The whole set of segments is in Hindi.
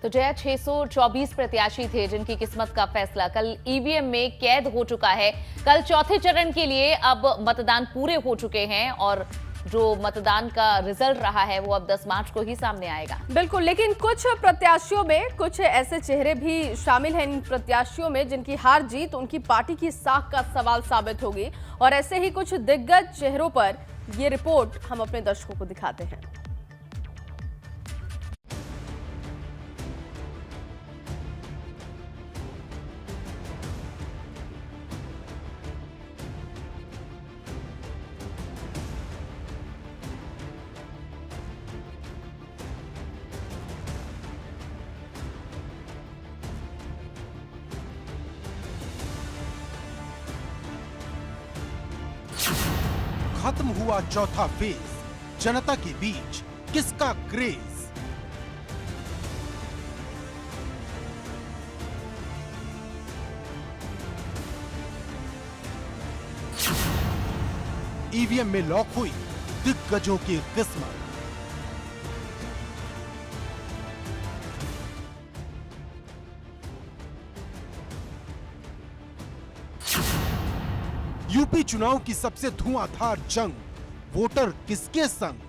तो जया 624 प्रत्याशी थे जिनकी किस्मत का फैसला कल ईवीएम में कैद हो चुका है। कल चौथे चरण के लिए अब मतदान पूरे हो चुके हैं और जो मतदान का रिजल्ट रहा है वो अब 10 मार्च को ही सामने आएगा। बिल्कुल, लेकिन कुछ प्रत्याशियों में कुछ ऐसे चेहरे भी शामिल हैं इन प्रत्याशियों में जिनकी हार जीत उनकी पार्टी की साख का सवाल साबित होगी। और ऐसे ही कुछ दिग्गज चेहरों पर ये रिपोर्ट हम अपने दर्शकों को दिखाते हैं। खत्म हुआ चौथा फेज, जनता के बीच किसका क्रेज? ईवीएम में लॉक हुई दिग्गजों की किस्मत। यूपी चुनाव की सबसे धुआंधार जंग, वोटर किसके संग?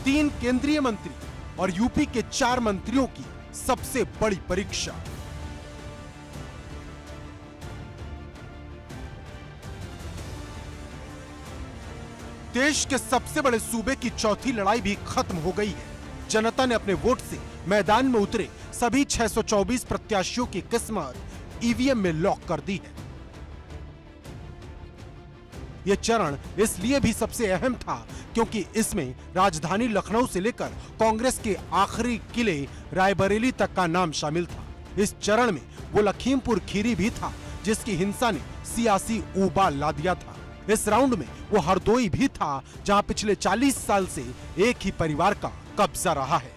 तीन केंद्रीय मंत्री और यूपी के 4 मंत्रियों की सबसे बड़ी परीक्षा। देश के सबसे बड़े सूबे की चौथी लड़ाई भी खत्म हो गई है। जनता ने अपने वोट से मैदान में उतरे सभी 624 प्रत्याशियों की किस्मत ईवीएम में लॉक कर दी है। यह चरण इसलिए भी सबसे अहम था क्योंकि इसमें राजधानी लखनऊ से लेकर कांग्रेस के आखिरी किले रायबरेली तक का नाम शामिल था। इस चरण में वो लखीमपुर खीरी भी था जिसकी हिंसा ने सियासी उबाल ला दिया था। इस राउंड में वो हरदोई भी था जहां पिछले 40 साल से एक ही परिवार का कब्जा रहा है।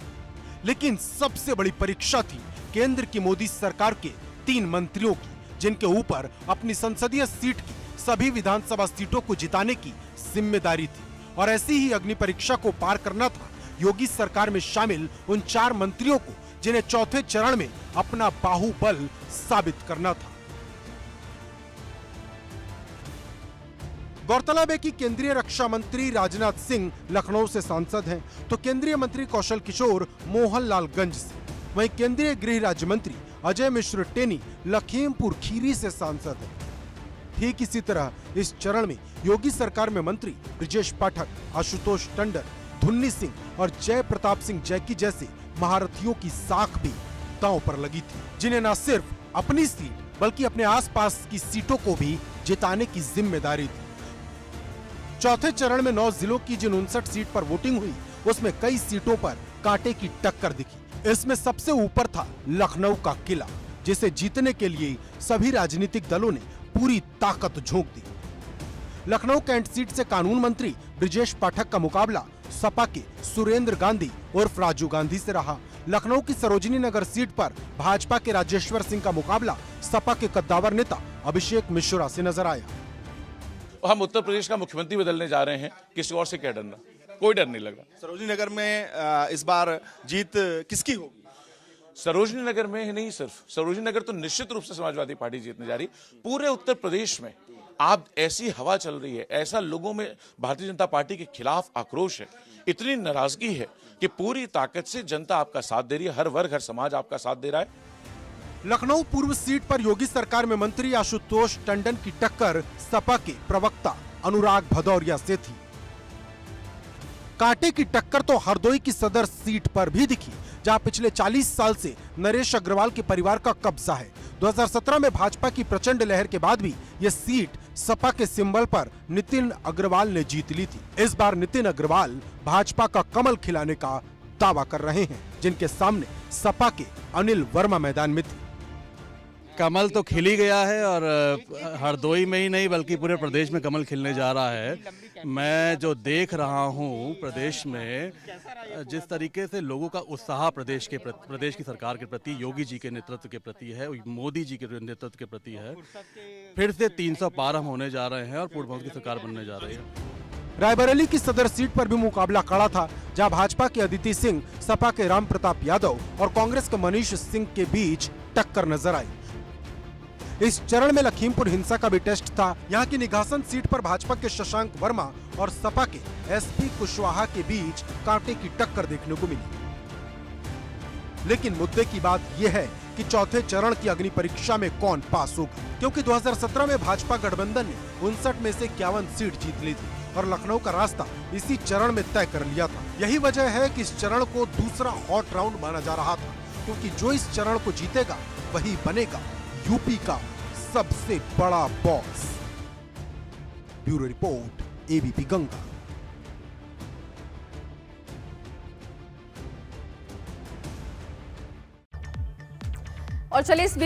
लेकिन सबसे बड़ी परीक्षा थी केंद्र की मोदी सरकार के 3 मंत्रियों की, जिनके ऊपर अपनी संसदीय सीट की सभी विधानसभा सीटों को जिताने की जिम्मेदारी थी। और ऐसी ही अग्नि परीक्षा को पार करना था योगी सरकार में शामिल उन 4 मंत्रियों को जिन्हें चौथे चरण में अपना बाहुबल साबित करना था। गौरतलब है कि केंद्रीय रक्षा मंत्री राजनाथ सिंह लखनऊ से सांसद हैं, तो केंद्रीय मंत्री कौशल किशोर मोहनलालगंज से, वहीं केंद्रीय गृह राज्य मंत्री अजय मिश्र टेनी लखीमपुर खीरी से सांसद हैं। ठीक इसी तरह इस चरण में योगी सरकार में मंत्री ब्रजेश पाठक, आशुतोष टंडन, धुन्नी सिंह और जय प्रताप सिंह जैकी जैसे महारथियों की साख भी दांव पर लगी थी, जिन्हें न सिर्फ अपनी सीट बल्कि अपने आसपास की सीटों को भी जिताने की जिम्मेदारी थी। चौथे चरण में 9 जिलों की जिन 59 सीट पर वोटिंग हुई उसमें कई सीटों पर कांटे की टक्कर दिखी। इसमें सबसे ऊपर था लखनऊ का किला, जिसे जीतने के लिए सभी राजनीतिक दलों ने पूरी ताकत झोंक दी। लखनऊ कैंट सीट से कानून मंत्री ब्रजेश पाठक का मुकाबला सपा के सुरेंद्र गांधी उर्फ राजू गांधी से रहा। लखनऊ की सरोजिनी नगर सीट पर भाजपा के राजेश्वर सिंह का मुकाबला सपा के कद्दावर नेता अभिषेक मिश्रा से नजर आया। हम उत्तर प्रदेश का मुख्यमंत्री बदलने जा रहे हैं, किसी और से क्या डरना, कोई डर नहीं लग रहा। सरोजिनी नगर में इस बार जीत किसकी होगी? सरोजिनी नगर में ही नहीं, सिर्फ सरोजिनी नगर तो निश्चित रूप से समाजवादी पार्टी जीतने जा रही। पूरे उत्तर प्रदेश में आप ऐसी हवा चल रही है, ऐसा लोगों में भारतीय जनता पार्टी के खिलाफ आक्रोश है, इतनी नाराजगी है कि पूरी ताकत से जनता आपका साथ दे रही है, हर वर्ग हर समाज आपका साथ दे रहा है। लखनऊ पूर्व सीट पर योगी सरकार में मंत्री आशुतोष टंडन की टक्कर सपा के प्रवक्ता अनुराग भदौरिया से थी। कांटे की टक्कर तो हरदोई की सदर सीट पर भी दिखी, जहां पिछले 40 साल से नरेश अग्रवाल के परिवार का कब्जा है। 2017 में भाजपा की प्रचंड लहर के बाद भी यह सीट सपा के सिंबल पर नितिन अग्रवाल ने जीत ली थी। इस बार नितिन अग्रवाल भाजपा का कमल खिलाने का दावा कर रहे हैं, जिनके सामने सपा के अनिल वर्मा मैदान में थे। कमल तो खिल ही गया है और हरदोई में ही नहीं बल्कि पूरे प्रदेश में कमल खिलने जा रहा है। मैं जो देख रहा हूँ प्रदेश में, जिस तरीके से लोगों का उत्साह प्रदेश की सरकार के प्रति, योगी जी के नेतृत्व के प्रति है, मोदी जी के नेतृत्व के प्रति है। फिर से 300 पार हम होने जा रहे हैं और पूर्ण बहुमत की सरकार बनने जा रही है। रायबरेली की सदर सीट पर भी मुकाबला कड़ा था, जहां भाजपा के अदिति सिंह, सपा के राम प्रताप यादव और कांग्रेस के मनीष सिंह के बीच टक्कर नजर आई। इस चरण में लखीमपुर हिंसा का भी टेस्ट था। यहाँ की निघासन सीट पर भाजपा के शशांक वर्मा और सपा के एसपी कुशवाहा के बीच कांटे की टक्कर देखने को मिली। लेकिन मुद्दे की बात यह है कि चौथे चरण की अग्नि परीक्षा में कौन पास होगा, क्योंकि 2017 में भाजपा गठबंधन ने 59 में से 51 सीट जीत ली थी और लखनऊ का रास्ता इसी चरण में तय कर लिया था। यही वजह है कि इस चरण को दूसरा हॉट राउंड माना जा रहा था, क्योंकि जो इस चरण को जीतेगा वही बनेगा यूपी का सबसे बड़ा boss. Bureau report, ABP Ganga. और चलिए इस